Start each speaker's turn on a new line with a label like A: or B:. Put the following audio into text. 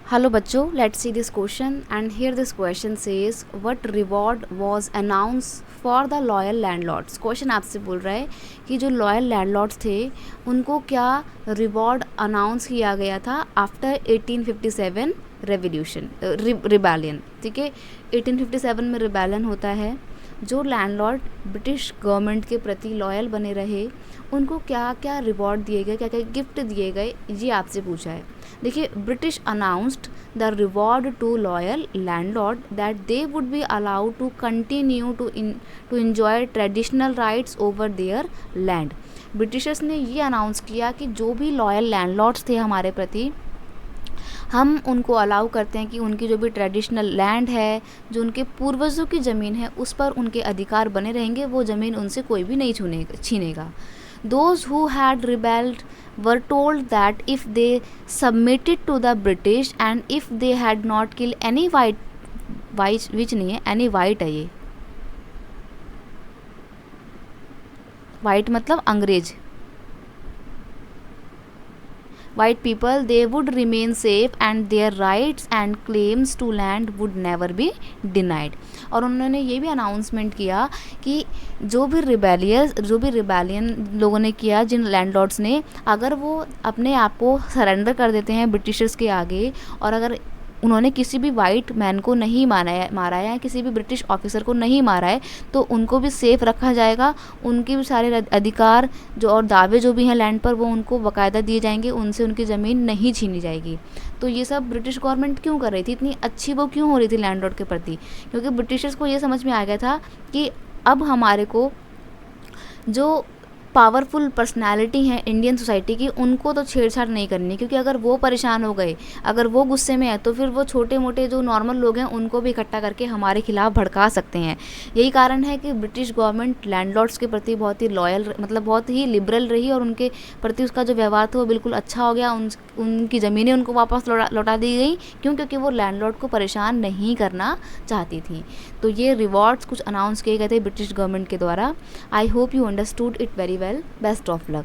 A: Hello बच्चों, let's see this question and here this question says what reward was announced for the loyal landlords। Question आपसे बोल रहा है कि जो लॉयल लैंडलॉर्ड्स थे उनको क्या रिवॉर्ड अनाउंस किया गया था आफ्टर 1857 रेवोल्यूशन रिबेलियन। ठीक है, 1857 में रिबेलियन होता है। जो लैंडलॉर्ड ब्रिटिश गवर्नमेंट के प्रति लॉयल बने रहे उनको क्या क्या रिवॉर्ड दिए गए, क्या क्या गिफ्ट दिए गए, ये आपसे पूछा है। देखिए, British announced the reward to loyal landlord that they would be allowed to continue to enjoy traditional rights over their land. Britishers ने ये अनाउंस किया कि जो भी लॉयल लैंडलॉर्ड्स थे हमारे प्रति, हम उनको अलाउ करते हैं कि उनकी जो भी ट्रेडिशनल लैंड है, जो उनके पूर्वजों की ज़मीन है, उस पर उनके अधिकार बने रहेंगे, वो ज़मीन उनसे कोई भी नहीं छीनेगा। Those who had rebelled were told that if they submitted to the British and if they had not killed any which नहीं है, any white है ये, white मतलब अंग्रेज, white people, they would remain safe and their rights and claims to land would never be denied। और उन्होंने ये भी अनाउंसमेंट किया कि जो भी रिबेलियन लोगों ने किया, जिन लैंडलॉर्ड्स ने, अगर वो अपने आप को सरेंडर कर देते हैं ब्रिटिशर्स के आगे, और अगर उन्होंने किसी भी वाइट मैन को नहीं मारा है या किसी भी ब्रिटिश ऑफिसर को नहीं मारा है, तो उनको भी सेफ रखा जाएगा। उनके भी सारे अधिकार जो और दावे जो भी हैं लैंड पर, वो उनको बाकायदा दिए जाएंगे, उनसे उनकी ज़मीन नहीं छीनी जाएगी। तो ये सब ब्रिटिश गवर्नमेंट क्यों कर रही थी, इतनी अच्छी वो क्यों हो रही थी लैंडलॉर्ड के प्रति? क्योंकि ब्रिटिशर्स को ये समझ में आ गया था कि अब हमारे को जो पावरफुल पर्सनालिटी हैं इंडियन सोसाइटी की, उनको तो छेड़छाड़ नहीं करनी, क्योंकि अगर वो परेशान हो गए, अगर वो गुस्से में है, तो फिर वो छोटे मोटे जो नॉर्मल लोग हैं उनको भी इकट्ठा करके हमारे खिलाफ भड़का सकते हैं। यही कारण है कि ब्रिटिश गवर्नमेंट लैंडलॉर्ड्स के प्रति बहुत ही लॉयल, मतलब बहुत ही लिबरल रही, और उनके प्रति उसका जो व्यवहार था वो बिल्कुल अच्छा हो गया। उनकी ज़मीनें उनको वापस लौटा दी गई। क्यों? क्योंकि वो लैंडलॉर्ड को परेशान नहीं करना चाहती थी। तो ये रिवॉर्ड्स कुछ अनाउंस किए गए थे ब्रिटिश गवर्नमेंट के द्वारा। I hope you understood it very well. Best of luck.